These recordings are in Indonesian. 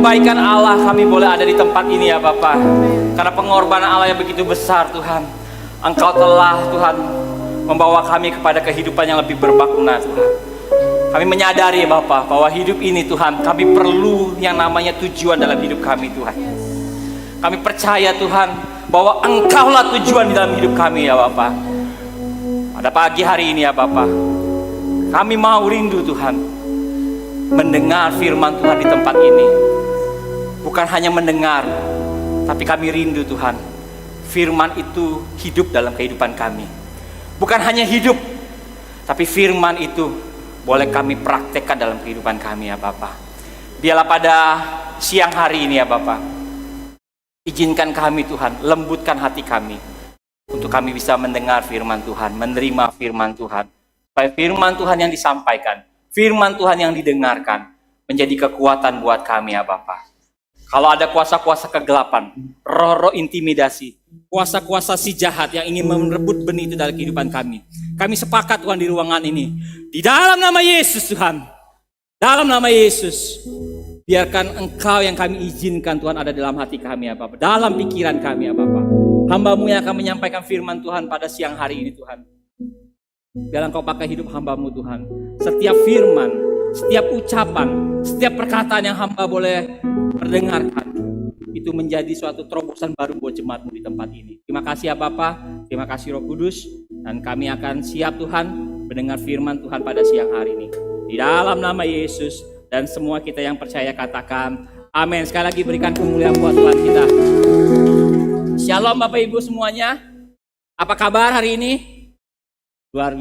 kebaikan Allah kami boleh ada di tempat ini ya Bapa. Karena pengorbanan Allah yang begitu besar Tuhan. Engkau telah Tuhan membawa kami kepada kehidupan yang lebih bermakna Tuhan. Kami menyadari Bapa bahwa hidup ini Tuhan, kami perlu yang namanya tujuan dalam hidup kami Tuhan. Kami percaya Tuhan bahwa Engkaulah tujuan di dalam hidup kami ya Bapa. Pada pagi hari ini ya Bapa, kami mau rindu Tuhan mendengar firman Tuhan di tempat ini. Bukan hanya mendengar, tapi kami rindu Tuhan, firman itu hidup dalam kehidupan kami. Bukan hanya hidup, tapi firman itu boleh kami praktekkan dalam kehidupan kami ya Bapa. Biarlah pada siang hari ini ya Bapa, izinkan kami Tuhan, lembutkan hati kami untuk kami bisa mendengar firman Tuhan, menerima firman Tuhan. Supaya firman Tuhan yang disampaikan, firman Tuhan yang didengarkan menjadi kekuatan buat kami ya Bapa. Kalau ada kuasa-kuasa kegelapan, roh-roh intimidasi, kuasa-kuasa si jahat yang ingin merebut benih itu dalam kehidupan kami, kami sepakat Tuhan di ruangan ini, di dalam nama Yesus Tuhan, dalam nama Yesus, biarkan Engkau yang kami izinkan Tuhan ada dalam hati kami ya Bapa, dalam pikiran kami ya Bapa. Hamba-Mu yang akan menyampaikan firman Tuhan pada siang hari ini Tuhan. Biarlah Engkau pakai hidup hamba-Mu Tuhan. Setiap firman, setiap ucapan, setiap perkataan yang hamba boleh perdengarkan, itu menjadi suatu terobosan baru buat jemaat-Mu di tempat ini. Terima kasih ya Bapa, terima kasih Roh Kudus, dan kami akan siap Tuhan mendengar firman Tuhan pada siang hari ini. Di dalam nama Yesus, dan semua kita yang percaya katakan amin. Sekali lagi berikan kemuliaan buat Tuhan kita. Shalom Bapak Ibu semuanya. Apa kabar hari ini? Luar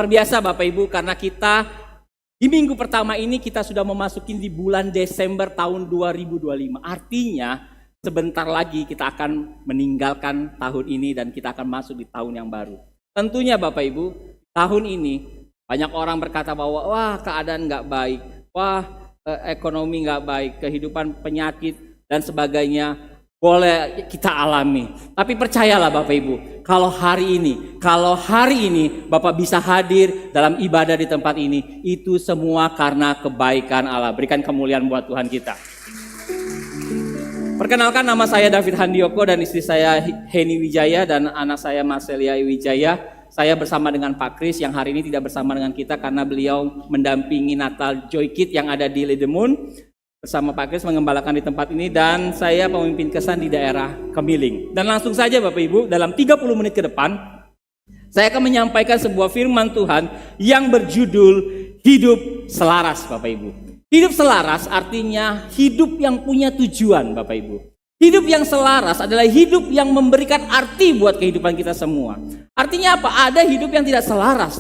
biasa Bapak Ibu, karena kita di minggu pertama ini kita sudah memasuki di bulan Desember tahun 2025. Artinya sebentar lagi kita akan meninggalkan tahun ini dan kita akan masuk di tahun yang baru. Tentunya Bapak Ibu, tahun ini banyak orang berkata bahwa wah keadaan nggak baik, wah ekonomi nggak baik, kehidupan penyakit dan sebagainya boleh kita alami. Tapi percayalah Bapak Ibu, kalau hari ini Bapak bisa hadir dalam ibadah di tempat ini, itu semua karena kebaikan Allah. Berikan kemuliaan buat Tuhan kita. Perkenalkan, nama saya David Handioko dan istri saya Heni Wijaya dan anak saya Marcelia Wijaya. Saya bersama dengan Pak Kris yang hari ini tidak bersama dengan kita karena beliau mendampingi Natal Joy Kid yang ada di Ledemun. Bersama Pak Kris mengembalakan di tempat ini, dan saya pemimpin kesan di daerah Kemiling. Dan langsung saja Bapak Ibu, dalam 30 menit ke depan saya akan menyampaikan sebuah firman Tuhan yang berjudul hidup selaras Bapak Ibu. Hidup selaras artinya hidup yang punya tujuan Bapak Ibu. Hidup yang selaras adalah hidup yang memberikan arti buat kehidupan kita semua. Artinya apa? Ada hidup yang tidak selaras.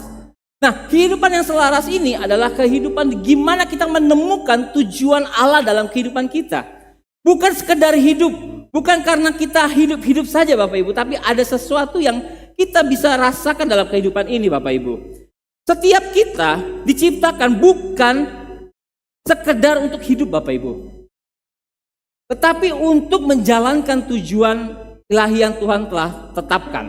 Nah, kehidupan yang selaras ini adalah kehidupan gimana kita menemukan tujuan Allah dalam kehidupan kita. Bukan sekedar hidup, bukan karena kita hidup-hidup saja Bapak Ibu, tapi ada sesuatu yang kita bisa rasakan dalam kehidupan ini Bapak Ibu. Setiap kita diciptakan bukan sekedar untuk hidup Bapak Ibu, tetapi untuk menjalankan tujuan ilahi yang Tuhan telah tetapkan.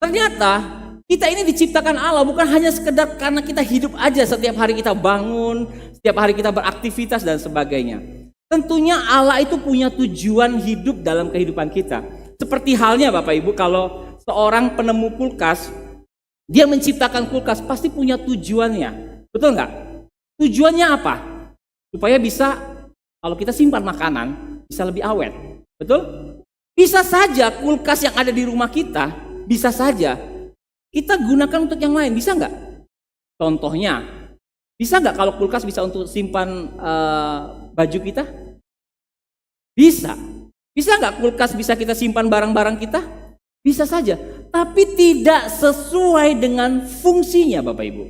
Ternyata kita ini diciptakan Allah bukan hanya sekedar karena kita hidup aja, setiap hari kita bangun, setiap hari kita beraktivitas dan sebagainya. Tentunya Allah itu punya tujuan hidup dalam kehidupan kita. Seperti halnya Bapak Ibu, kalau seorang penemu kulkas, dia menciptakan kulkas pasti punya tujuannya. Betul nggak? Tujuannya apa? Supaya bisa, kalau kita simpan makanan, bisa lebih awet. Betul? Bisa saja kulkas yang ada di rumah kita, bisa saja kita gunakan untuk yang lain, bisa nggak? Contohnya, bisa nggak kalau kulkas bisa untuk simpan baju kita? Bisa. Bisa nggak kulkas bisa kita simpan barang-barang kita? Bisa saja. Tapi tidak sesuai dengan fungsinya Bapak Ibu.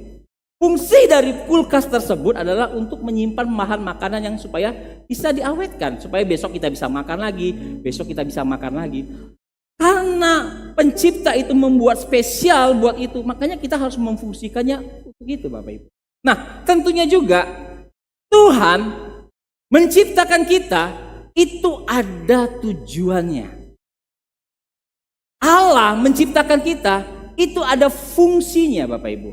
Fungsi dari kulkas tersebut adalah untuk menyimpan bahan makanan yang supaya bisa diawetkan. Supaya besok kita bisa makan lagi, besok kita bisa makan lagi. Karena pencipta itu membuat spesial buat itu, makanya kita harus memfungsikannya untuk itu Bapak Ibu. Nah, tentunya juga Tuhan menciptakan kita itu ada tujuannya. Allah menciptakan kita itu ada fungsinya Bapak Ibu.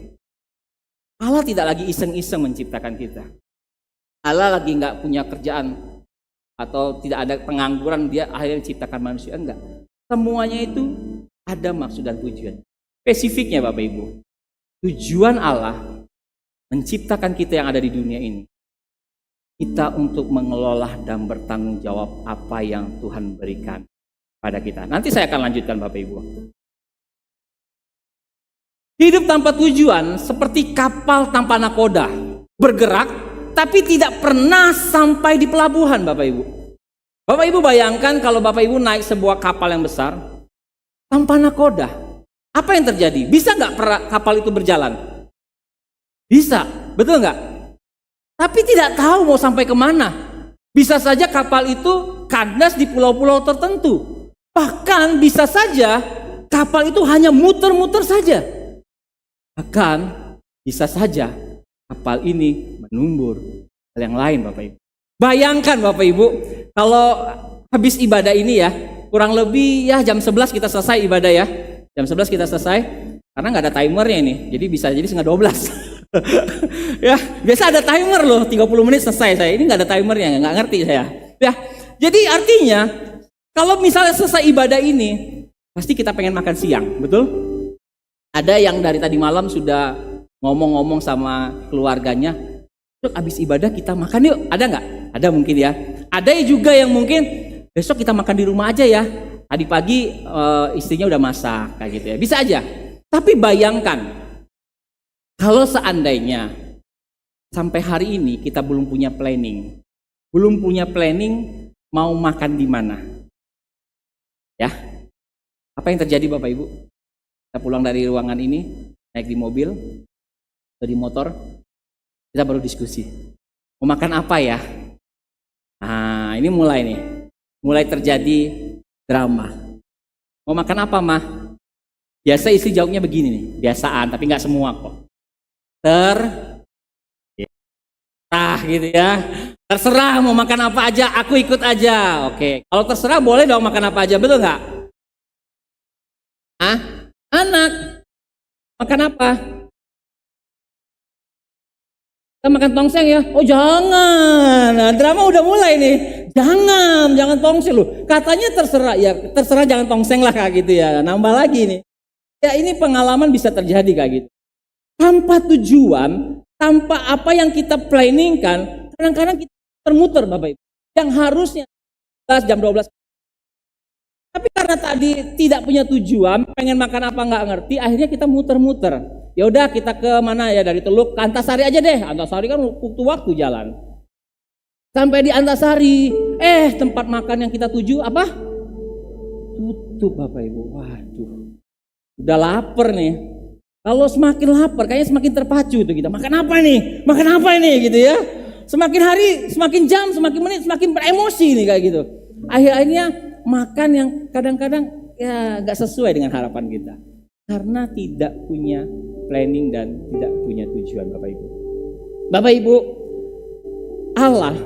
Allah tidak lagi iseng-iseng menciptakan kita. Allah lagi nggak punya kerjaan. atau tidak ada pengangguran, dia akhirnya menciptakan manusia. Enggak. Semuanya itu ada maksud dan tujuan. Spesifiknya Bapak Ibu, tujuan Allah menciptakan kita yang ada di dunia ini, kita untuk mengelola dan bertanggung jawab apa yang Tuhan berikan pada kita. Nanti saya akan lanjutkan Bapak Ibu. Hidup tanpa tujuan seperti kapal tanpa nakoda, bergerak tapi tidak pernah sampai di pelabuhan Bapak Ibu. Bapak Ibu bayangkan kalau Bapak Ibu naik sebuah kapal yang besar tanpa nakoda, apa yang terjadi? Bisa nggak kapal itu berjalan? Bisa, betul nggak? Tapi tidak tahu mau sampai kemana. Bisa saja kapal itu kandas di pulau-pulau tertentu. Bahkan bisa saja kapal itu hanya muter-muter saja. Bahkan bisa saja kapal ini menumbur hal yang lain Bapak Ibu. Bayangkan Bapak Ibu, kalau habis ibadah ini ya, kurang lebih ya jam 11 kita selesai ibadah ya. Jam 11 kita selesai, karena nggak ada timernya ini, jadi bisa jadi setengah 12. Ya, biasa ada timer loh, 30 menit selesai saya. Ini nggak ada timernya, nggak ngerti saya. Ya, jadi artinya kalau misalnya selesai ibadah ini, pasti kita pengen makan siang, betul? Ada yang dari tadi malam sudah ngomong-ngomong sama keluarganya, "Dok, abis ibadah kita makan yuk." Ada nggak? Ada mungkin ya. Ada juga yang mungkin besok kita makan di rumah aja ya. Tadi pagi istrinya udah masak kayak gitu ya. Bisa aja. Tapi bayangkan kalau seandainya sampai hari ini kita belum punya planning. Belum punya planning mau makan di mana. Ya. Apa yang terjadi Bapak Ibu? Kita pulang dari ruangan ini, naik di mobil atau di motor, kita baru diskusi. Mau makan apa ya? Nah, ini mulai nih. Mulai terjadi drama. Mau makan apa, Mah? Biasa istri jawabnya begini nih, biasaan, tapi nggak semua kok. Terserah gitu ya. Terserah mau makan apa aja, aku ikut aja. Oke. Kalau terserah boleh dong makan apa aja, betul nggak? Hah? Anak makan apa? Kita makan tongseng ya? Oh jangan. Nah, drama udah mulai nih. Jangan tongseng loh. Katanya terserah ya, terserah jangan tongseng lah kayak gitu ya. Nambah lagi nih. Ya ini pengalaman bisa terjadi kayak gitu. Tanpa tujuan, tanpa apa yang kita planningkan, kadang-kadang kita termuter Bapak Ibu. Yang harusnya jam 12. Tapi karena tadi tidak punya tujuan, pengen makan apa nggak ngerti, akhirnya kita muter-muter. Ya udah kita ke mana ya, dari Teluk ke Antasari aja deh. Antasari kan waktu jalan. Sampai di Antasari, tempat makan yang kita tuju apa? Tutup Bapak Ibu. Waduh. Udah lapar nih. Kalau semakin lapar, kayaknya semakin terpacu tuh kita. Makan apa nih? Makan apa ini gitu ya? Semakin hari, semakin jam, semakin menit, semakin beremosi nih kayak gitu. Akhirnya makan yang kadang-kadang ya gak sesuai dengan harapan kita. Karena tidak punya planning dan tidak punya tujuan Bapak Ibu. Bapak Ibu, Allah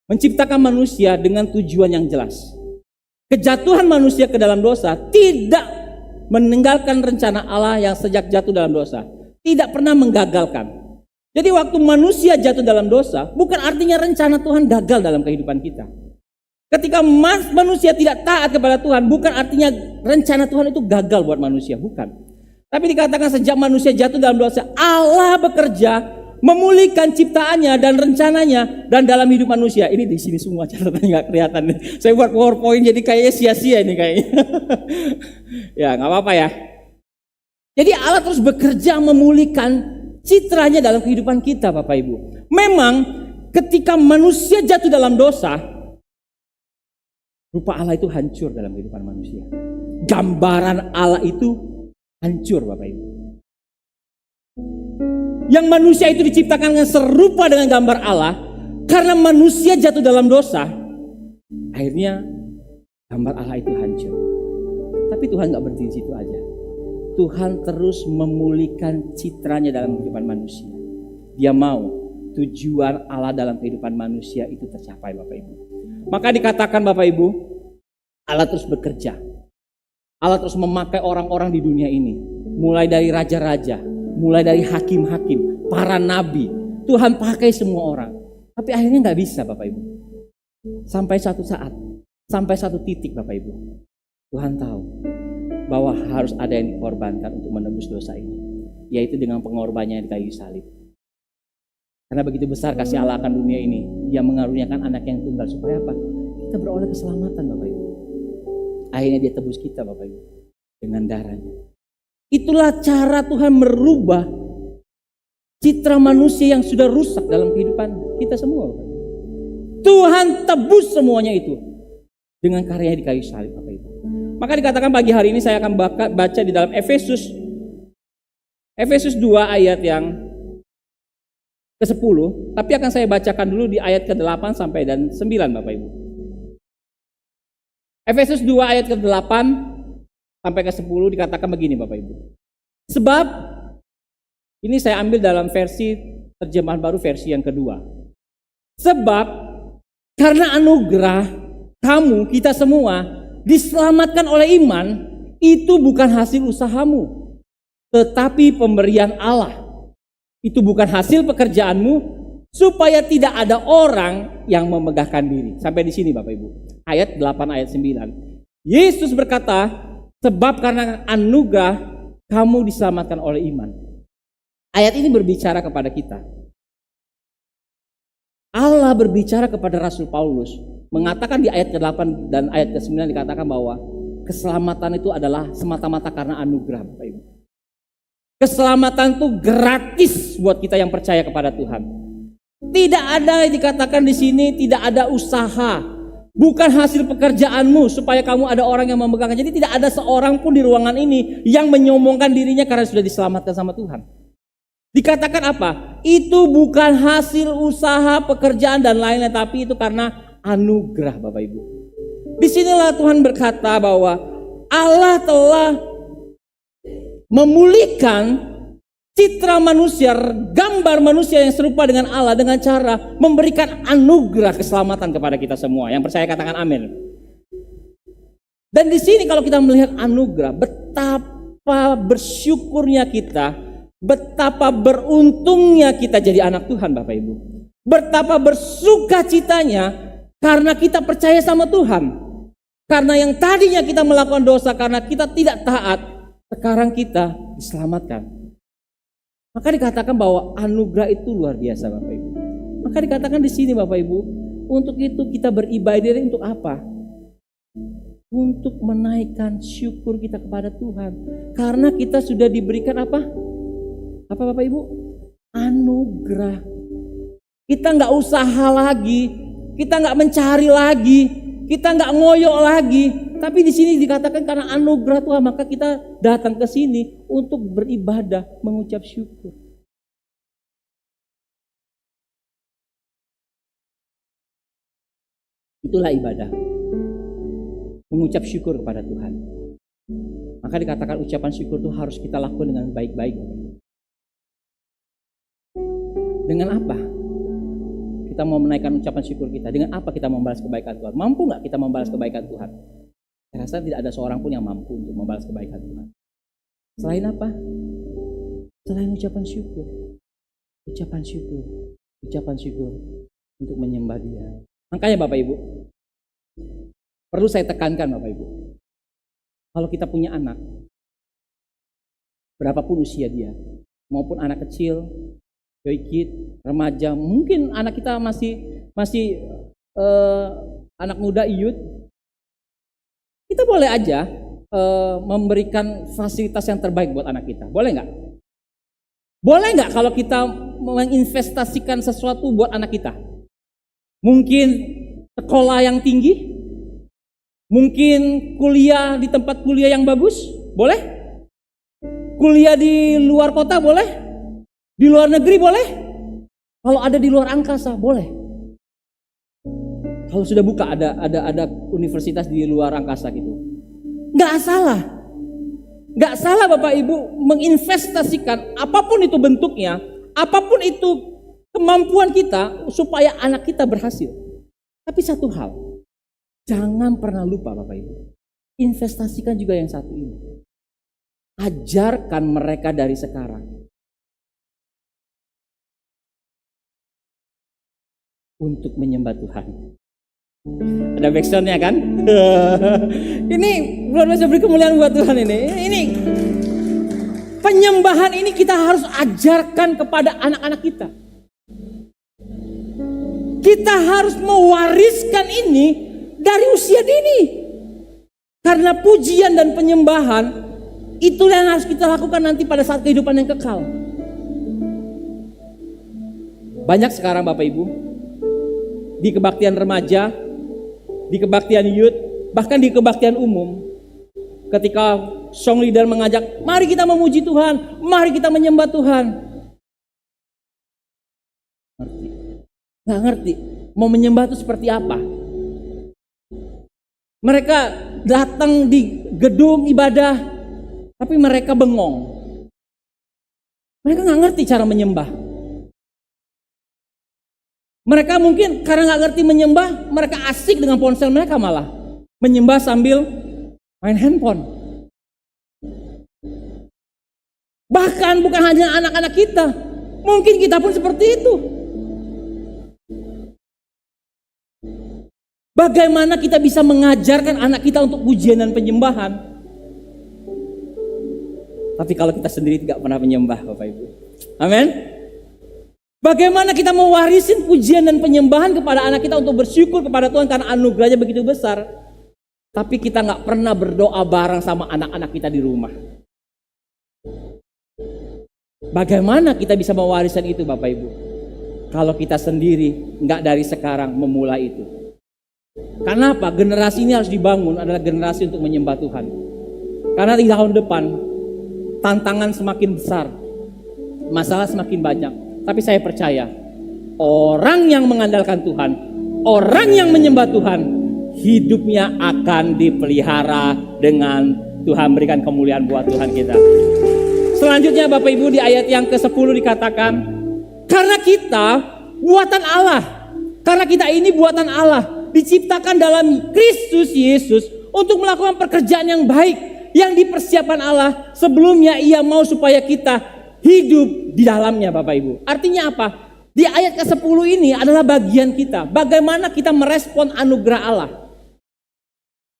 menciptakan manusia dengan tujuan yang jelas. Kejatuhan manusia ke dalam dosa tidak meninggalkan rencana Allah yang sejak jatuh dalam dosa. Tidak pernah menggagalkan. Jadi waktu manusia jatuh dalam dosa, bukan artinya rencana Tuhan gagal dalam kehidupan kita. Ketika manusia tidak taat kepada Tuhan, bukan artinya rencana Tuhan itu gagal buat manusia, bukan. Tapi dikatakan sejak manusia jatuh dalam dosa, Allah bekerja memulihkan ciptaannya dan rencananya dan dalam hidup manusia. Ini di sini semua catatannya nggak kelihatan. Saya buat PowerPoint jadi kayaknya sia-sia ini kayaknya. Ya nggak apa-apa ya. Jadi Allah terus bekerja memulihkan citranya dalam kehidupan kita Bapak Ibu. Memang ketika manusia jatuh dalam dosa, rupa Allah itu hancur dalam kehidupan manusia. Gambaran Allah itu hancur Bapak Ibu. Yang manusia itu diciptakan dengan serupa dengan gambar Allah. Karena manusia jatuh dalam dosa, akhirnya gambar Allah itu hancur. Tapi Tuhan gak berhenti di situ aja. Tuhan terus memulihkan citranya dalam kehidupan manusia. Dia mau tujuan Allah dalam kehidupan manusia itu tercapai Bapak Ibu. Maka dikatakan Bapak Ibu, Allah terus bekerja. Allah terus memakai orang-orang di dunia ini. Mulai dari raja-raja, mulai dari hakim-hakim, para nabi. Tuhan pakai semua orang. Tapi akhirnya gak bisa Bapak Ibu. Sampai satu saat, sampai satu titik Bapak Ibu, Tuhan tahu bahwa harus ada yang dikorbankan untuk menebus dosa ini, yaitu dengan pengorbanannya di kayu salib. Karena begitu besar kasih Allah akan dunia ini, Dia mengaruniakan anak yang tunggal supaya apa? Kita beroleh keselamatan Bapak Ibu. Akhirnya Dia tebus kita Bapak Ibu dengan darahnya. Itulah cara Tuhan merubah citra manusia yang sudah rusak dalam kehidupan kita semua Bapak Ibu. Tuhan tebus semuanya itu dengan karyanya di kayu salib Bapak Ibu. Maka dikatakan pagi hari ini saya akan baca di dalam Efesus 2 ayat yang ke-10, tapi akan saya bacakan dulu di ayat ke-8 sampai dan 9 Bapak Ibu. Efesus 2 ayat ke-8 sampai ke-10 dikatakan begini Bapak Ibu. Sebab, ini saya ambil dalam versi terjemahan baru versi yang kedua. Sebab, karena anugerah kamu, kita semua, diselamatkan oleh iman, itu bukan hasil usahamu, tetapi pemberian Allah. Itu bukan hasil pekerjaanmu, supaya tidak ada orang yang memegahkan diri. Sampai di sini Bapak Ibu. Ayat 8, ayat 9. Yesus berkata, sebab karena anugerah kamu diselamatkan oleh iman. Ayat ini berbicara kepada kita. Allah berbicara kepada Rasul Paulus. Mengatakan di ayat ke-8 dan ayat ke-9 dikatakan bahwa keselamatan itu adalah semata-mata karena anugerah Bapak Ibu. Keselamatan itu gratis buat kita yang percaya kepada Tuhan. Tidak ada yang dikatakan di sini, tidak ada usaha. Bukan hasil pekerjaanmu supaya kamu ada orang yang memegangkan. Jadi tidak ada seorang pun di ruangan ini yang menyombongkan dirinya karena sudah diselamatkan sama Tuhan. Dikatakan apa? Itu bukan hasil usaha, pekerjaan dan lain-lain, tapi itu karena anugerah Bapak Ibu. Disinilah Tuhan berkata bahwa Allah telah memulihkan citra manusia, gambar manusia yang serupa dengan Allah dengan cara memberikan anugerah keselamatan kepada kita semua. Yang percaya katakan amin. Dan di sini kalau kita melihat anugerah, betapa bersyukurnya kita, betapa beruntungnya kita jadi anak Tuhan Bapak Ibu. Betapa bersukacitanya karena kita percaya sama Tuhan. Karena yang tadinya kita melakukan dosa karena kita tidak taat, sekarang kita diselamatkan. Maka dikatakan bahwa anugerah itu luar biasa Bapak Ibu. Maka dikatakan di sini Bapak Ibu, untuk itu kita beribadah untuk apa? Untuk menaikkan syukur kita kepada Tuhan. Karena kita sudah diberikan apa? Apa Bapak Ibu? Anugerah. Kita nggak usaha lagi, kita nggak mencari lagi, kita nggak ngoyok lagi. Tapi di sini dikatakan karena anugerah Tuhan, maka kita datang ke sini untuk beribadah, mengucap syukur. Itulah ibadah. Mengucap syukur kepada Tuhan. Maka dikatakan ucapan syukur itu harus kita lakukan dengan baik-baik. Dengan apa? Kita mau menaikkan ucapan syukur kita. Dengan apa kita membalas kebaikan Tuhan? Mampu nggak kita membalas kebaikan Tuhan? Saya rasa tidak ada seorang pun yang mampu untuk membalas kebaikan Tuhan. Selain apa? Selain ucapan syukur. Ucapan syukur. Ucapan syukur untuk menyembah Dia. Makanya Bapak Ibu, perlu saya tekankan Bapak Ibu. Kalau kita punya anak, berapapun usia dia, maupun anak kecil, baby kid, remaja, mungkin anak kita masih anak muda, youth, kita boleh aja memberikan fasilitas yang terbaik buat anak kita. Boleh nggak? Boleh nggak kalau kita menginvestasikan sesuatu buat anak kita? Mungkin sekolah yang tinggi, mungkin kuliah di tempat kuliah yang bagus, boleh? Kuliah di luar kota boleh? Di luar negeri boleh? Kalau ada di luar angkasa boleh? Kalau sudah buka ada universitas di luar angkasa gitu. Nggak salah. Nggak salah Bapak Ibu menginvestasikan apapun itu bentuknya, apapun itu kemampuan kita supaya anak kita berhasil. Tapi satu hal, jangan pernah lupa Bapak Ibu, investasikan juga yang satu ini. Ajarkan mereka dari sekarang untuk menyembah Tuhan. Ada backsoundnya kan? Ini luar biasa, beri kemuliaan buat Tuhan ini. Ini penyembahan ini kita harus ajarkan kepada anak-anak kita. Kita harus mewariskan ini dari usia dini. Karena pujian dan penyembahan itulah yang harus kita lakukan nanti pada saat kehidupan yang kekal. Banyak sekarang Bapak Ibu, di kebaktian remaja, di kebaktian youth, bahkan di kebaktian umum, ketika song leader mengajak, mari kita memuji Tuhan, mari kita menyembah Tuhan. Nggak ngerti mau menyembah itu seperti apa. Mereka datang di gedung ibadah, tapi mereka bengong. Mereka nggak ngerti cara menyembah. Mereka mungkin karena nggak ngerti menyembah, mereka asik dengan ponsel mereka, malah menyembah sambil main handphone. Bahkan bukan hanya anak-anak kita, mungkin kita pun seperti itu. Bagaimana kita bisa mengajarkan anak kita untuk pujian dan penyembahan? Tapi kalau kita sendiri tidak pernah menyembah, Bapak Ibu. Amin. Bagaimana kita mewarisin pujian dan penyembahan kepada anak kita untuk bersyukur kepada Tuhan karena anugerahnya begitu besar. Tapi kita nggak pernah berdoa bareng sama anak-anak kita di rumah. Bagaimana kita bisa mewariskan itu Bapak Ibu? Kalau kita sendiri nggak dari sekarang memulai itu. Karena apa? Generasi ini harus dibangun adalah generasi untuk menyembah Tuhan. Karena di tahun depan tantangan semakin besar, masalah semakin banyak. Tapi saya percaya orang yang mengandalkan Tuhan, orang yang menyembah Tuhan, hidupnya akan dipelihara dengan Tuhan berikan kemuliaan buat Tuhan kita. Selanjutnya Bapak Ibu di ayat yang ke-10 dikatakan, karena kita buatan Allah, karena kita ini buatan Allah, diciptakan dalam Kristus Yesus untuk melakukan pekerjaan yang baik yang dipersiapkan Allah sebelumnya Ia mau supaya kita hidup di dalamnya Bapak Ibu. Artinya apa? Di ayat ke-10 ini adalah bagian kita. Bagaimana kita merespon anugerah Allah.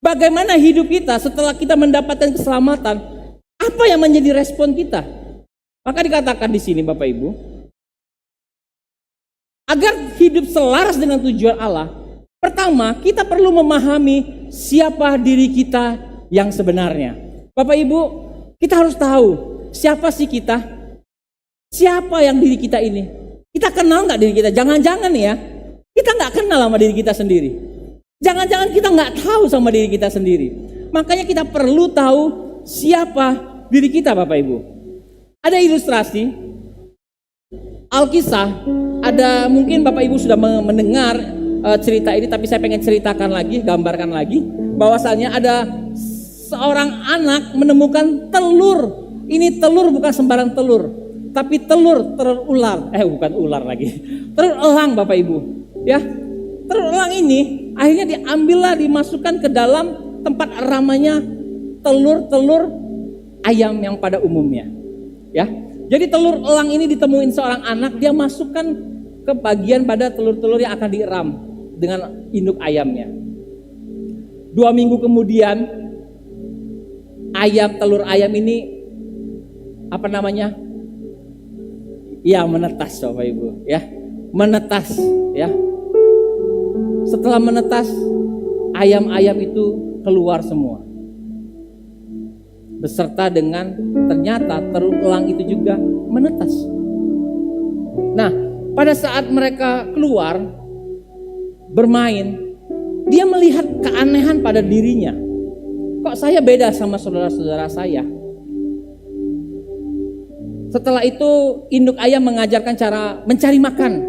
Bagaimana hidup kita setelah kita mendapatkan keselamatan. Apa yang menjadi respon kita? Maka dikatakan di sini Bapak Ibu, agar hidup selaras dengan tujuan Allah, pertama kita perlu memahami siapa diri kita yang sebenarnya. Bapak Ibu, kita harus tahu siapa sih kita? Siapa yang diri kita ini? Kita kenal nggak diri kita? Jangan-jangan ya, kita nggak kenal sama diri kita sendiri. Jangan-jangan kita nggak tahu sama diri kita sendiri. Makanya kita perlu tahu siapa diri kita Bapak Ibu. Ada ilustrasi Alkisah, ada mungkin Bapak Ibu sudah mendengar cerita ini, tapi saya pengen ceritakan lagi, gambarkan lagi, bahwasannya ada seorang anak menemukan telur. Ini telur bukan sembarang telur, tapi telur ular, bukan ular lagi, telur elang Bapak Ibu. Ya, telur elang ini akhirnya diambillah, dimasukkan ke dalam tempat ramanya telur-telur ayam yang pada umumnya. Ya, jadi telur elang ini ditemuin seorang anak, dia masukkan ke bagian pada telur-telur yang akan dieram dengan induk ayamnya. 2 minggu kemudian telur ayam ini ya menetas Bapak Ibu, ya. Menetas, ya. Setelah menetas, ayam-ayam itu keluar semua. Beserta dengan ternyata telur elang itu juga menetas. Nah, pada saat mereka keluar bermain, dia melihat keanehan pada dirinya. Kok saya beda sama saudara-saudara saya? Setelah itu induk ayam mengajarkan cara mencari makan.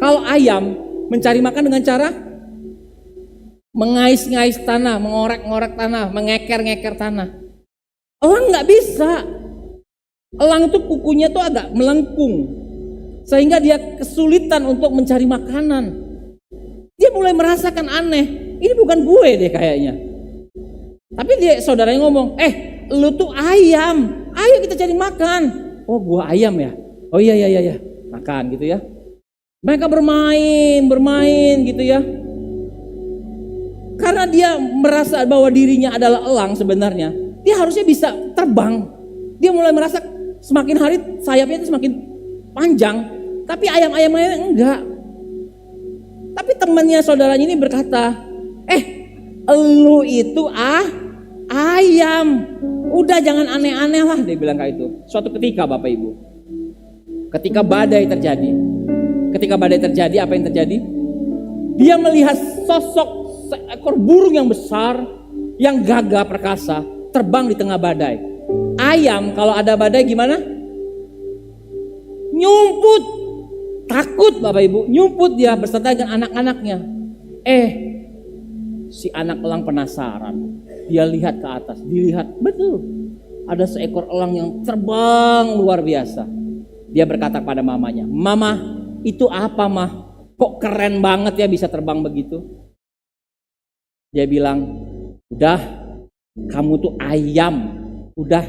Kalau ayam mencari makan dengan cara mengais-ngais tanah, mengorek-ngorek tanah, mengeker-ngeker tanah. Elang nggak bisa. Elang itu kukunya tuh agak melengkung, sehingga dia kesulitan untuk mencari makanan. Dia mulai merasakan aneh. Ini bukan gue deh kayaknya. Tapi dia saudaranya ngomong, lu tuh ayam. Ayo kita cari makan. Oh, gua ayam ya. Oh iya, makan gitu ya. Mereka bermain gitu ya. Karena dia merasa bahwa dirinya adalah elang sebenarnya, dia harusnya bisa terbang. Dia mulai merasa semakin hari sayapnya itu semakin panjang, tapi ayam-ayamnya enggak. Tapi temannya saudaranya ini berkata, elu itu ayam, udah jangan aneh-aneh lah, dia bilang kayak itu. Suatu ketika Bapak Ibu, ketika badai terjadi, apa yang terjadi? Dia melihat sosok seekor burung yang besar, yang gagah perkasa, terbang di tengah badai. Ayam kalau ada badai gimana? Nyumput, takut Bapak Ibu, nyumput dia beserta dengan anak-anaknya. Si anak elang penasaran, dia lihat ke atas, dilihat betul ada seekor elang yang terbang luar biasa. Dia berkata pada mamanya, "Mama, itu apa mah? Kok keren banget ya bisa terbang begitu?" Dia bilang, "Udah, kamu tuh ayam, udah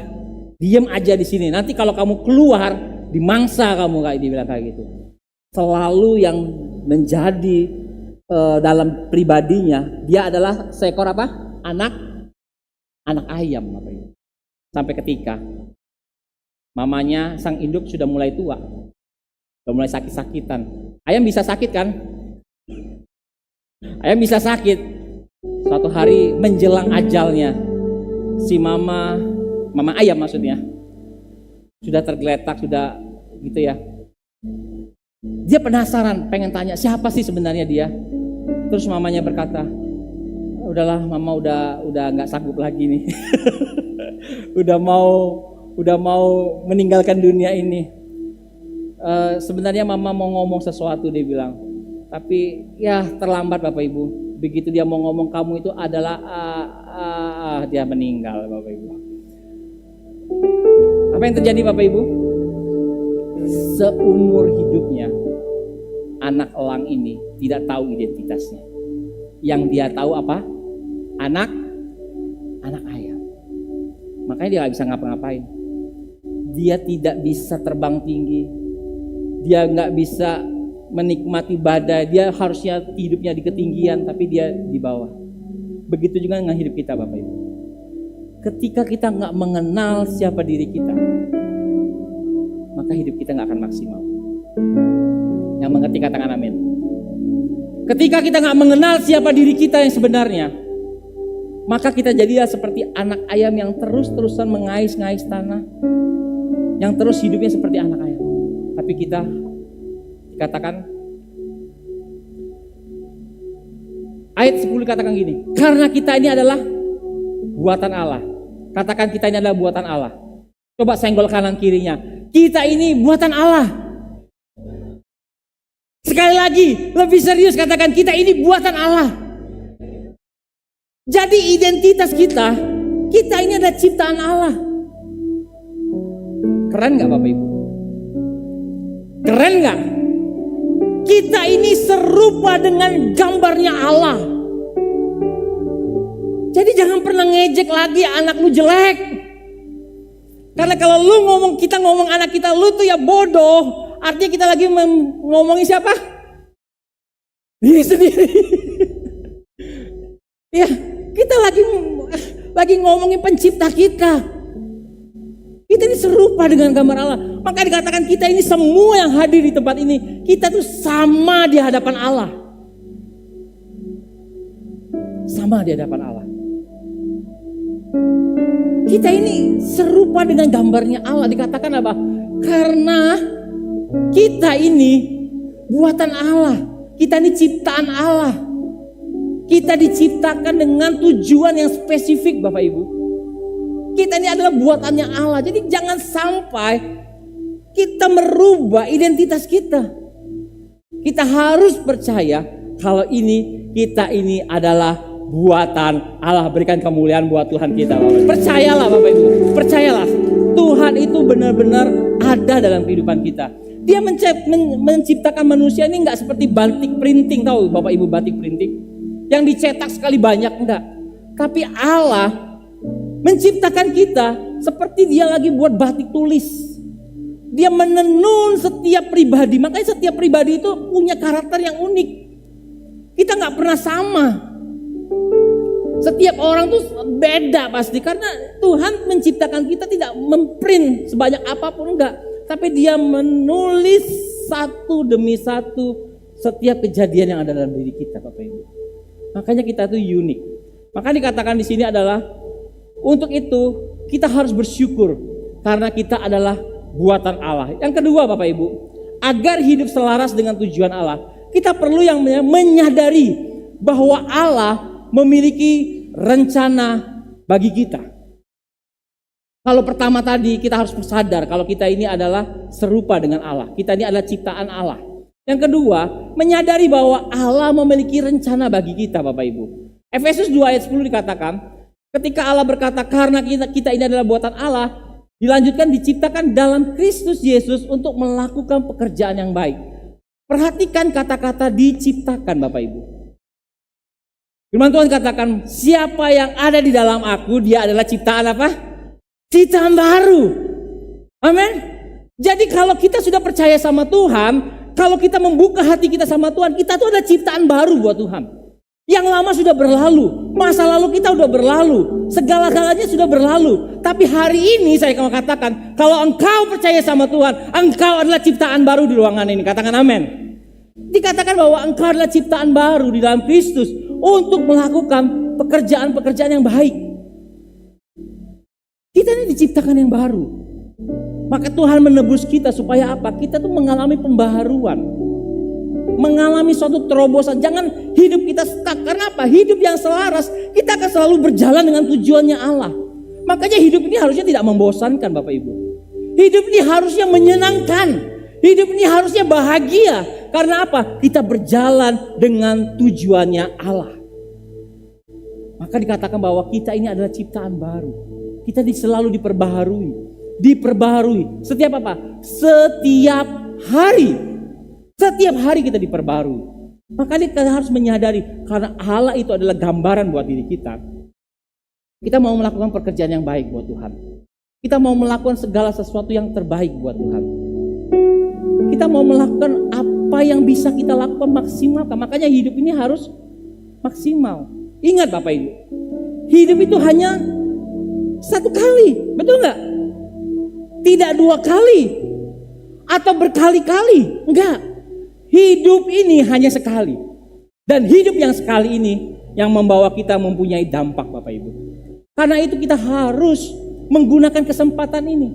diem aja di sini. Nanti kalau kamu keluar, dimangsa kamu," kayak dibilang kayak gitu. Selalu yang menjadi dalam pribadinya, dia adalah seekor apa? Anak ayam, Bapak Ibu. Sampai ketika mamanya sang induk sudah mulai tua, sudah mulai sakit-sakitan. Ayam bisa sakit kan? Ayam bisa sakit. Suatu hari menjelang ajalnya, si mama ayam maksudnya, sudah tergeletak, sudah gitu ya. Dia penasaran, pengen tanya siapa sih sebenarnya dia. Terus mamanya berkata, "Udahlah, mama udah nggak sanggup lagi nih." udah mau meninggalkan dunia ini. Sebenarnya mama mau ngomong sesuatu, dia bilang. Tapi ya terlambat Bapak Ibu. Begitu dia mau ngomong, kamu itu adalah dia meninggal Bapak Ibu. Apa yang terjadi Bapak Ibu? Seumur hidupnya anak elang ini tidak tahu identitasnya. Yang dia tahu apa? Anak ayam. Makanya dia gak bisa ngapa-ngapain. Dia tidak bisa terbang tinggi. Dia gak bisa menikmati badai. Dia harusnya hidupnya di ketinggian, tapi dia di bawah. Begitu juga dengan hidup kita Bapak Ibu. Ketika kita gak mengenal siapa diri kita, maka hidup kita gak akan maksimal. Yang mengerti katakan amin. Ketika kita gak mengenal siapa diri kita yang sebenarnya, maka kita jadilah seperti anak ayam yang terus-terusan mengais-ngais tanah, yang terus hidupnya seperti anak ayam. Tapi kita dikatakan, ayat 10 katakan gini, karena kita ini adalah buatan Allah. Katakan kita ini adalah buatan Allah. Coba senggol kanan kirinya, kita ini buatan Allah. Sekali lagi, lebih serius katakan kita ini buatan Allah. Jadi identitas kita ini adalah ciptaan Allah. Keren gak Bapak Ibu? Keren gak? Kita ini serupa dengan gambarnya Allah. Jadi jangan pernah ngejek lagi anak lu jelek. Karena kalau lu kita ngomong anak kita, lu tuh ya bodoh. Artinya kita lagi ngomongin siapa? Diri sendiri. Ya, kita lagi ngomongin pencipta kita. Kita ini serupa dengan gambar Allah. Maka dikatakan kita ini semua yang hadir di tempat ini, kita tuh sama di hadapan Allah. Sama di hadapan Allah. Kita ini serupa dengan gambarnya Allah. Dikatakan apa? Karena kita ini buatan Allah. Kita ini ciptaan Allah. Kita diciptakan dengan tujuan yang spesifik Bapak Ibu. Kita ini adalah buatannya Allah. Jadi jangan sampai kita merubah identitas kita. Kita harus percaya kalau kita ini adalah buatan Allah. Berikan kemuliaan buat Tuhan kita Bapak Ibu. Percayalah Bapak Ibu. Percayalah Tuhan itu benar-benar ada dalam kehidupan kita. Dia menciptakan manusia ini enggak seperti batik printing, tahu Bapak Ibu batik printing? Yang dicetak sekali banyak, enggak. Tapi Allah menciptakan kita seperti dia lagi buat batik tulis. Dia menenun setiap pribadi, makanya setiap pribadi itu punya karakter yang unik. Kita enggak pernah sama. Setiap orang tuh beda pasti, karena Tuhan menciptakan kita tidak memprint sebanyak apapun, enggak. Tapi Dia menulis satu demi satu setiap kejadian yang ada dalam diri kita, Bapak Ibu. Makanya kita tuh unik. Maka dikatakan di sini adalah untuk itu kita harus bersyukur karena kita adalah buatan Allah. Yang kedua, Bapak Ibu, agar hidup selaras dengan tujuan Allah, kita perlu yang menyadari bahwa Allah memiliki rencana bagi kita. Kalau pertama tadi kita harus sadar kalau kita ini adalah serupa dengan Allah. Kita ini adalah ciptaan Allah. Yang kedua, menyadari bahwa Allah memiliki rencana bagi kita, Bapak Ibu. Efesus 2 ayat 10 dikatakan, ketika Allah berkata karena kita ini adalah buatan Allah, dilanjutkan diciptakan dalam Kristus Yesus untuk melakukan pekerjaan yang baik. Perhatikan kata-kata diciptakan, Bapak Ibu. Firman Tuhan katakan, siapa yang ada di dalam aku, dia adalah ciptaan apa? Ciptaan baru. Amin. Jadi kalau kita sudah percaya sama Tuhan, kalau kita membuka hati kita sama Tuhan, kita tuh ada ciptaan baru buat Tuhan. Yang lama sudah berlalu, masa lalu kita sudah berlalu, segala-galanya sudah berlalu. Tapi hari ini saya mau katakan, kalau engkau percaya sama Tuhan, engkau adalah ciptaan baru di ruangan ini. Katakan amin. Dikatakan bahwa engkau adalah ciptaan baru di dalam Kristus untuk melakukan pekerjaan-pekerjaan yang baik. Kita ini diciptakan yang baru. Maka Tuhan menebus kita supaya apa? Kita tuh mengalami pembaharuan. Mengalami suatu terobosan. Jangan hidup kita stuck. Karena apa? Hidup yang selaras, kita akan selalu berjalan dengan tujuannya Allah. Makanya hidup ini harusnya tidak membosankan, Bapak Ibu. Hidup ini harusnya menyenangkan. Hidup ini harusnya bahagia. Karena apa? Kita berjalan dengan tujuannya Allah. Maka dikatakan bahwa kita ini adalah ciptaan baru. Kita selalu diperbaharui. Setiap apa? Setiap hari. Setiap hari kita diperbaharui. Makanya kita harus menyadari karena Allah itu adalah gambaran buat diri kita. Kita mau melakukan pekerjaan yang baik buat Tuhan. Kita mau melakukan segala sesuatu yang terbaik buat Tuhan. Kita mau melakukan apa yang bisa kita lakukan maksimal. Makanya hidup ini harus maksimal. Ingat Bapak Ibu, hidup itu hanya satu kali, betul nggak? Tidak 2 kali atau berkali-kali, enggak. Hidup ini hanya sekali. Dan hidup yang sekali ini yang membawa kita mempunyai dampak, Bapak Ibu. Karena itu kita harus menggunakan kesempatan ini.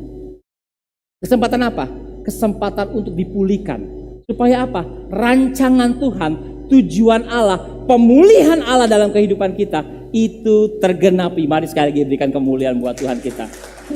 Kesempatan apa? Kesempatan untuk dipulihkan. Supaya apa? Rancangan Tuhan, tujuan Allah, pemulihan Allah dalam kehidupan kita itu tergenapi. Mari sekali lagi berikan kemuliaan buat Tuhan kita.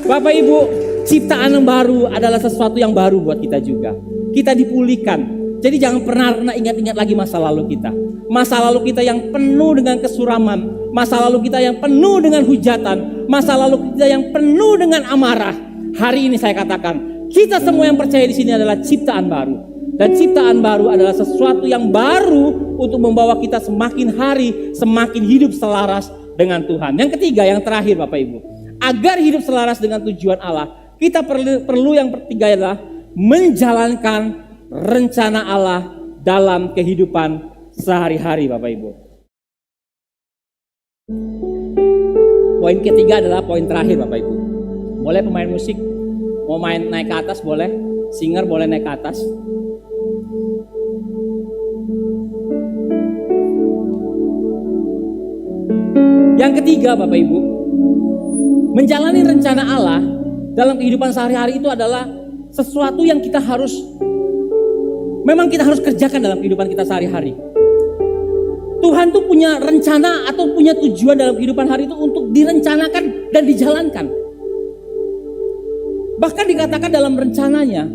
Bapak Ibu, ciptaan yang baru adalah sesuatu yang baru buat kita juga. Kita dipulihkan. Jadi jangan pernah ingat-ingat lagi masa lalu kita. Masa lalu kita yang penuh dengan kesuraman. Masa lalu kita yang penuh dengan hujatan. Masa lalu kita yang penuh dengan amarah. Hari ini saya katakan, kita semua yang percaya di sini adalah ciptaan baru. Dan ciptaan baru adalah sesuatu yang baru untuk membawa kita semakin hari, semakin hidup selaras dengan Tuhan. Yang ketiga, yang terakhir Bapak Ibu. Agar hidup selaras dengan tujuan Allah, kita perlu yang ketiga adalah menjalankan rencana Allah dalam kehidupan sehari-hari Bapak Ibu. Poin ketiga adalah poin terakhir Bapak Ibu. Boleh pemain musik mau main naik ke atas boleh, singer boleh naik ke atas. Yang ketiga Bapak Ibu, menjalani rencana Allah dalam kehidupan sehari-hari itu adalah sesuatu yang kita harus kerjakan dalam kehidupan kita sehari-hari. Tuhan tuh punya rencana atau punya tujuan dalam kehidupan hari itu untuk direncanakan dan dijalankan. Bahkan dikatakan dalam rencananya,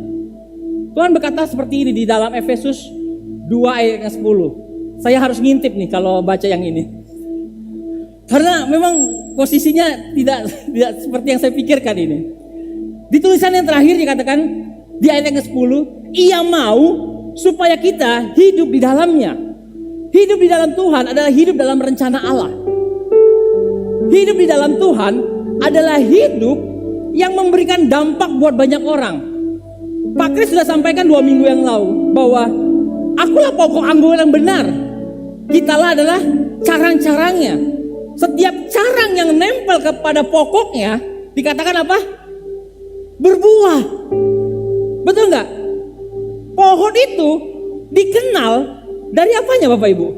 Tuhan berkata seperti ini di dalam Efesus 2 ayat 10. Saya harus ngintip nih kalau baca yang ini. Karena memang posisinya tidak seperti yang saya pikirkan ini. Di tulisan yang terakhir dikatakan di ayat yang ke-10, Ia mau supaya kita hidup di dalamnya. Hidup di dalam Tuhan adalah hidup dalam rencana Allah. Hidup di dalam Tuhan adalah hidup yang memberikan dampak buat banyak orang. Pak Kris sudah sampaikan 2 minggu yang lalu bahwa akulah pokok anggur yang benar. Kitalah adalah carang-carangnya. Setiap carang yang nempel kepada pokoknya dikatakan apa? Berbuah. Betul nggak? Pohon itu dikenal dari apanya Bapak Ibu?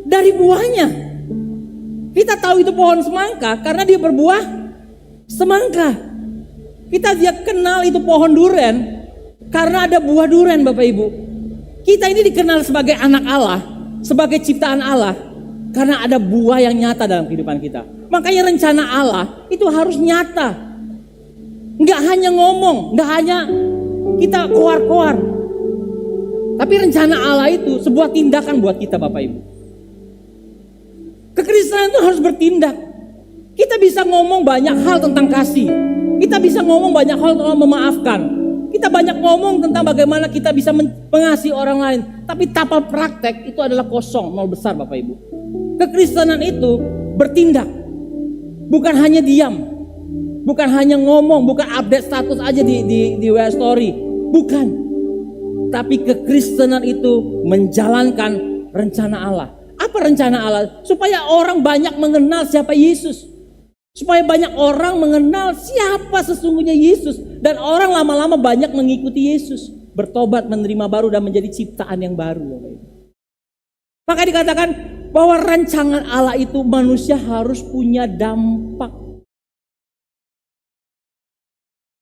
Dari buahnya. Kita tahu itu pohon semangka karena dia berbuah semangka. Dia kenal itu pohon duren karena ada buah duren Bapak Ibu. Kita ini dikenal sebagai anak Allah, sebagai ciptaan Allah karena ada buah yang nyata dalam kehidupan kita. Makanya rencana Allah itu harus nyata. Nggak hanya ngomong, nggak hanya kita koar-koar. Tapi rencana Allah itu sebuah tindakan buat kita Bapak Ibu. Kekristenan itu harus bertindak. Kita bisa ngomong banyak hal tentang kasih. Kita bisa ngomong banyak hal tentang memaafkan. Kita banyak ngomong tentang bagaimana kita bisa mengasihi orang lain. Tapi tanpa praktek itu adalah kosong, nol besar Bapak Ibu. Kekristenan itu bertindak. Bukan hanya diam. Bukan hanya ngomong, bukan update status aja di WA story. Bukan. Tapi kekristenan itu menjalankan rencana Allah. Apa rencana Allah? Supaya orang banyak mengenal siapa Yesus. Supaya banyak orang mengenal siapa sesungguhnya Yesus. Dan orang lama-lama banyak mengikuti Yesus. Bertobat, menerima baru dan menjadi ciptaan yang baru. Maka dikatakan bahwa rancangan Allah itu manusia harus punya dampak.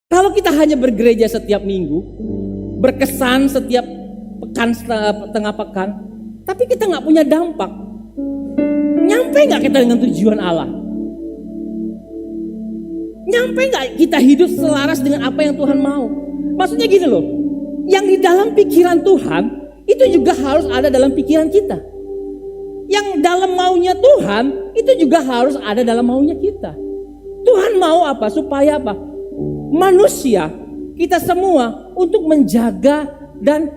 Kalau kita hanya bergereja setiap minggu, berkesan setiap pekan, tengah pekan, tapi kita nggak punya dampak, nyampe nggak kita dengan tujuan Allah? Nyampe nggak kita hidup selaras dengan apa yang Tuhan mau? Maksudnya gini loh, yang di dalam pikiran Tuhan itu juga harus ada dalam pikiran kita. Yang dalam maunya Tuhan itu juga harus ada dalam maunya kita. Tuhan mau apa? Supaya apa? Manusia, kita semua untuk menjaga dan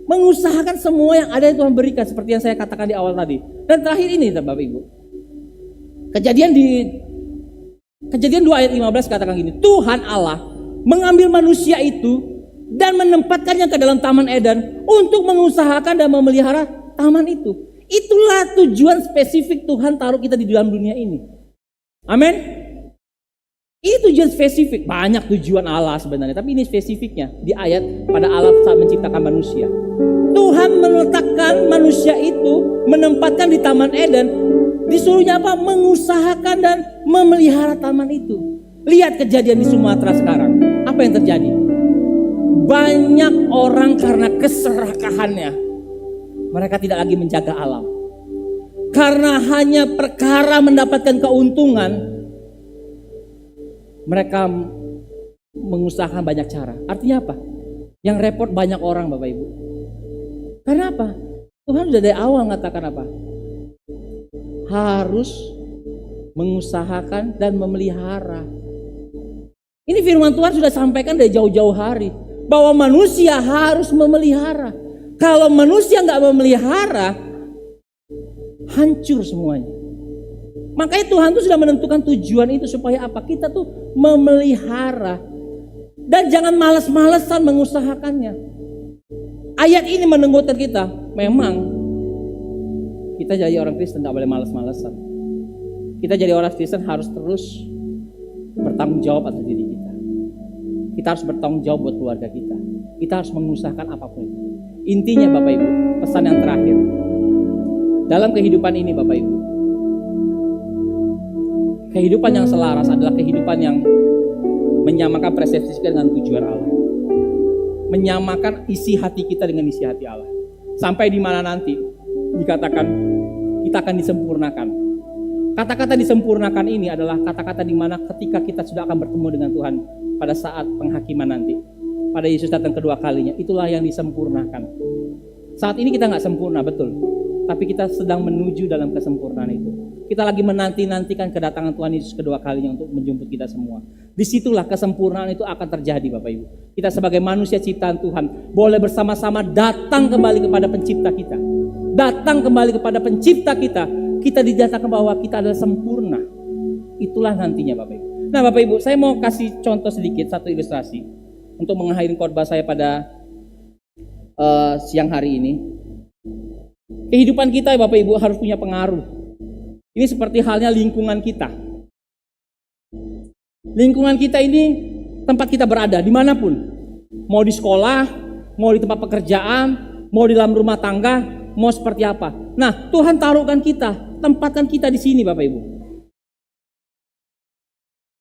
mengusahakan semua yang ada yang Tuhan berikan. Seperti yang saya katakan di awal tadi. Dan terakhir ini Bapak Ibu. Kejadian 2 ayat 15 katakan gini. Tuhan Allah mengambil manusia itu dan menempatkannya ke dalam Taman Eden untuk mengusahakan dan memelihara taman itu. Itulah tujuan spesifik Tuhan taruh kita di dalam dunia ini. Amin. Ini tujuan spesifik. Banyak tujuan Allah sebenarnya. Tapi ini spesifiknya di ayat pada Allah saat menciptakan manusia. Tuhan meletakkan manusia itu, menempatkan di Taman Eden. Disuruhnya apa? Mengusahakan dan memelihara taman itu. Lihat kejadian di Sumatera sekarang. Apa yang terjadi? Banyak orang karena keserakahannya. Mereka tidak lagi menjaga alam. Karena hanya perkara mendapatkan keuntungan, mereka mengusahakan banyak cara. Artinya apa? Yang repot banyak orang Bapak Ibu. Karena apa? Tuhan sudah dari awal mengatakan apa? Harus mengusahakan dan memelihara. Ini firman Tuhan sudah sampaikan dari jauh-jauh hari. Bahwa manusia harus memelihara. Kalau manusia nggak memelihara, hancur semuanya. Makanya Tuhan tuh sudah menentukan tujuan itu supaya apa? Kita tuh memelihara. Dan jangan malas-malesan mengusahakannya. Ayat ini menentukan kita. Memang kita jadi orang Kristen nggak boleh malas-malesan. Kita jadi orang Kristen harus terus bertanggung jawab atas diri kita. Kita harus bertanggung jawab buat keluarga kita. Kita harus mengusahakan apapun itu. Intinya Bapak Ibu, pesan yang terakhir. Dalam kehidupan ini Bapak Ibu, kehidupan yang selaras adalah kehidupan yang menyamakan persepsi kita dengan tujuan Allah. Menyamakan isi hati kita dengan isi hati Allah. Sampai di mana nanti dikatakan kita akan disempurnakan. Kata-kata disempurnakan ini adalah kata-kata di mana ketika kita sudah akan bertemu dengan Tuhan pada saat penghakiman nanti. Pada Yesus datang kedua kalinya, itulah yang disempurnakan. Saat ini kita nggak sempurna, betul. Tapi kita sedang menuju dalam kesempurnaan itu. Kita lagi menanti-nantikan kedatangan Tuhan Yesus kedua kalinya untuk menjemput kita semua. Disitulah kesempurnaan itu akan terjadi Bapak Ibu. Kita sebagai manusia ciptaan Tuhan boleh bersama-sama datang kembali kepada pencipta kita. Datang kembali kepada pencipta kita. Kita dinyatakan bahwa kita adalah sempurna. Itulah nantinya Bapak Ibu. Nah Bapak Ibu, saya mau kasih contoh sedikit, satu ilustrasi untuk mengakhiri khotbah saya pada siang hari ini. Kehidupan kita Bapak Ibu harus punya pengaruh. Ini seperti halnya lingkungan kita. Lingkungan kita ini tempat kita berada dimanapun. Mau di sekolah, mau di tempat pekerjaan, mau di dalam rumah tangga, mau seperti apa. Nah, Tuhan taruhkan kita, tempatkan kita di sini Bapak Ibu.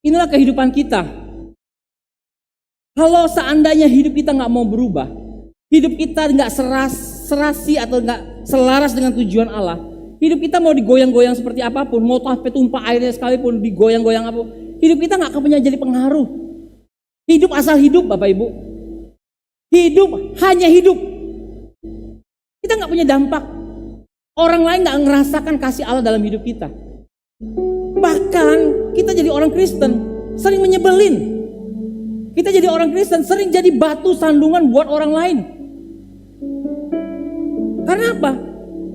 Inilah kehidupan kita. Kalau seandainya hidup kita nggak mau berubah, hidup kita nggak serasi atau nggak selaras dengan tujuan Allah, hidup kita mau digoyang-goyang seperti apapun, mau sampai tumpah airnya sekalipun digoyang-goyang apa, hidup kita nggak akan punya jadi pengaruh. Hidup asal hidup Bapak Ibu. Hidup hanya hidup. Kita nggak punya dampak. Orang lain nggak ngerasakan kasih Allah dalam hidup kita. Bahkan kita jadi orang Kristen sering menyebelin. Kita jadi orang Kristen sering jadi batu sandungan buat orang lain. Karena apa?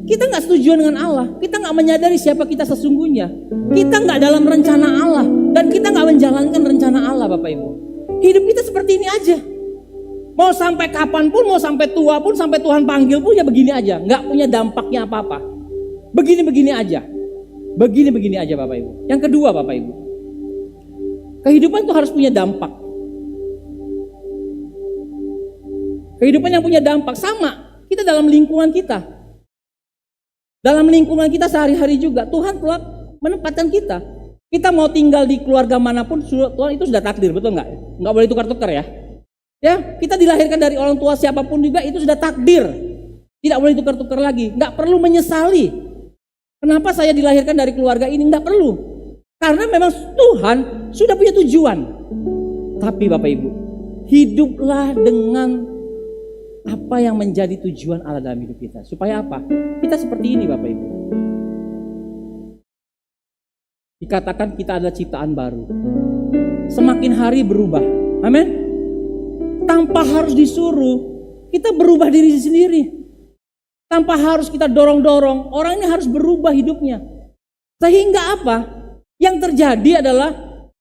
Kita nggak setuju dengan Allah. Kita nggak menyadari siapa kita sesungguhnya. Kita nggak dalam rencana Allah. Dan kita nggak menjalankan rencana Allah Bapak Ibu. Hidup kita seperti ini aja. Mau sampai kapanpun, mau sampai tua pun, sampai Tuhan panggil pun ya begini aja. Nggak punya dampaknya apa-apa. Begini-begini aja. Begini-begini aja Bapak Ibu. Yang kedua Bapak Ibu. Kehidupan itu harus punya dampak. Kehidupan yang punya dampak sama. Kita dalam lingkungan kita. Dalam lingkungan kita sehari-hari juga. Tuhan telah menempatkan kita. Kita mau tinggal di keluarga manapun, Tuhan itu sudah takdir, betul nggak? Nggak boleh tukar-tukar ya. Ya, kita dilahirkan dari orang tua siapapun juga itu sudah takdir. Tidak boleh tukar-tukar lagi. Nggak perlu menyesali. Kenapa saya dilahirkan dari keluarga ini? Nggak perlu. Karena memang Tuhan sudah punya tujuan. Tapi Bapak Ibu, hiduplah dengan apa yang menjadi tujuan Allah dalam hidup kita. Supaya apa? Kita seperti ini Bapak Ibu. Dikatakan kita adalah ciptaan baru. Semakin hari berubah. Amin. Tanpa harus disuruh, kita berubah diri sendiri. Tanpa harus kita dorong-dorong, orang ini harus berubah hidupnya. Sehingga apa? Yang terjadi adalah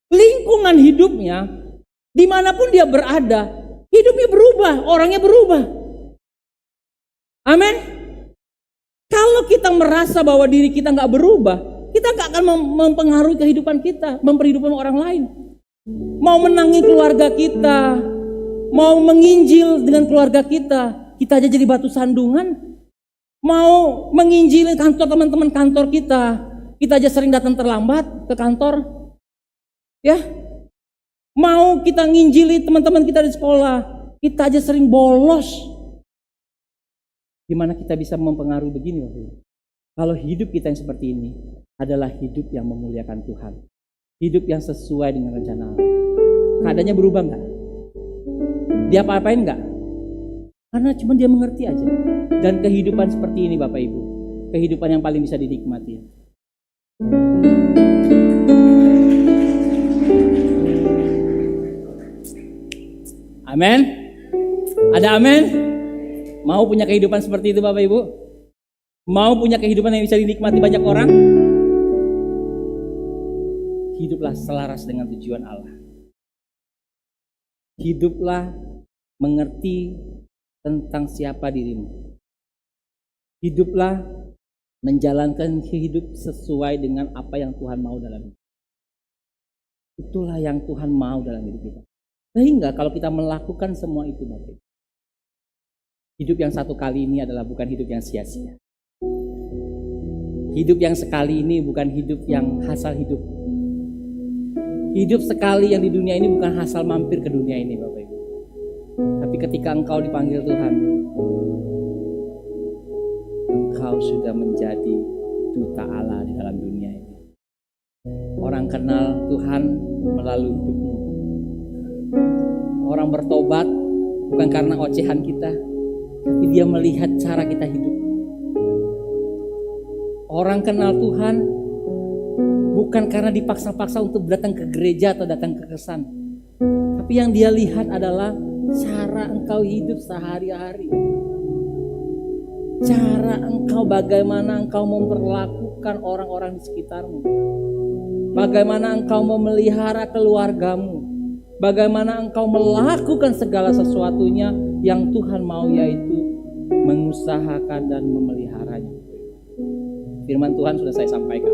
lingkungan hidupnya, dimanapun dia berada, hidupnya berubah, orangnya berubah. Amin. Kalau kita merasa bahwa diri kita nggak berubah, kita nggak akan mempengaruhi kehidupan kita, memperhidupkan orang lain. Mau menangi keluarga kita, mau menginjil dengan keluarga kita aja jadi batu sandungan. Mau menginjili kantor teman-teman kantor kita aja sering datang terlambat ke kantor. Ya, mau kita nginjili teman-teman kita di sekolah, kita aja sering bolos. Gimana kita bisa mempengaruhi begini? Kalau hidup kita yang seperti ini adalah hidup yang memuliakan Tuhan, hidup yang sesuai dengan rencana Allah. Keadaannya berubah nggak? Dia apa-apain nggak? Karena cuma dia mengerti aja. Dan kehidupan seperti ini Bapak Ibu, kehidupan yang paling bisa dinikmati. Amin. Ada amin? Mau punya kehidupan seperti itu Bapak Ibu? Mau punya kehidupan yang bisa dinikmati banyak orang? Hiduplah selaras dengan tujuan Allah. Hiduplah mengerti tentang siapa dirimu. Hiduplah menjalankan hidup sesuai dengan apa yang Tuhan mau dalam hidup. Itulah yang Tuhan mau dalam hidup kita. Sehingga kalau kita melakukan semua itu, Bapak, hidup yang satu kali ini adalah bukan hidup yang sia-sia. Hidup yang sekali ini bukan hidup yang asal hidup. Hidup sekali yang di dunia ini bukan asal mampir ke dunia ini, Bapak Ibu. Tapi ketika engkau dipanggil Tuhan, engkau sudah menjadi duta Allah di dalam dunia ini. Orang kenal Tuhan melalui hidupmu. Orang bertobat bukan karena ocehan kita, tapi dia melihat cara kita hidup. Orang kenal Tuhan bukan karena dipaksa-paksa untuk datang ke gereja atau datang ke kesan, tapi yang dia lihat adalah cara engkau hidup sehari-hari. Cara engkau, bagaimana engkau memperlakukan orang-orang di sekitarmu. Bagaimana engkau memelihara keluargamu. Bagaimana engkau melakukan segala sesuatunya yang Tuhan mau, yaitu mengusahakan dan memeliharanya. Firman Tuhan sudah saya sampaikan.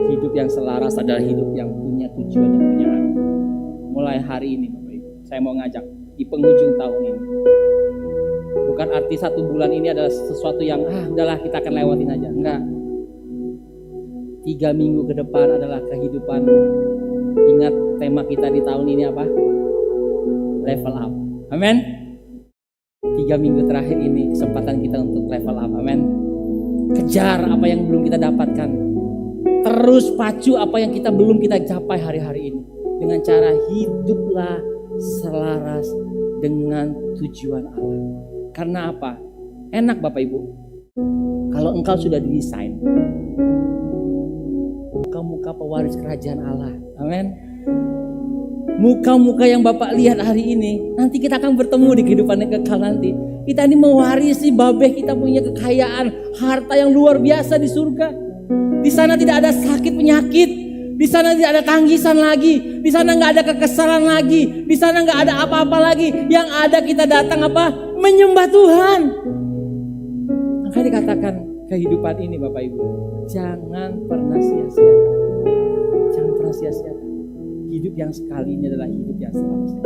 Hidup yang selaras adalah hidup yang punya tujuan, yang punya arti. Mulai hari ini Bapak Ibu, saya mau ngajak di penghujung tahun ini. Bukan arti 1 bulan ini adalah sesuatu yang udahlah kita akan lewatin aja. Enggak. 3 minggu ke depan adalah kehidupan. Ingat tema kita di tahun ini apa? Level up. Amin. 3 minggu terakhir ini kesempatan kita untuk level up. Amin. Kejar apa yang belum kita dapatkan. Terus pacu apa yang belum kita capai hari-hari ini. Dengan cara hiduplah selaras dengan tujuan Allah. Karena apa? Enak Bapak Ibu. Kalau engkau sudah didesain muka-muka pewaris kerajaan Allah. Amin. Muka-muka yang Bapak lihat hari ini, nanti kita akan bertemu di kehidupan yang kekal nanti. Kita ini mewarisi babeh, kita punya kekayaan, harta yang luar biasa di surga. Di sana tidak ada sakit penyakit, di sana tidak ada tangisan lagi, di sana nggak ada kekesalan lagi, di sana nggak ada apa-apa lagi. Yang ada kita datang apa? Menyembah Tuhan. Makanya dikatakan kehidupan ini Bapak Ibu, jangan pernah sia-siakan. Jangan pernah sia-siakan. Hidup yang sekali ini adalah hidup yang selamanya.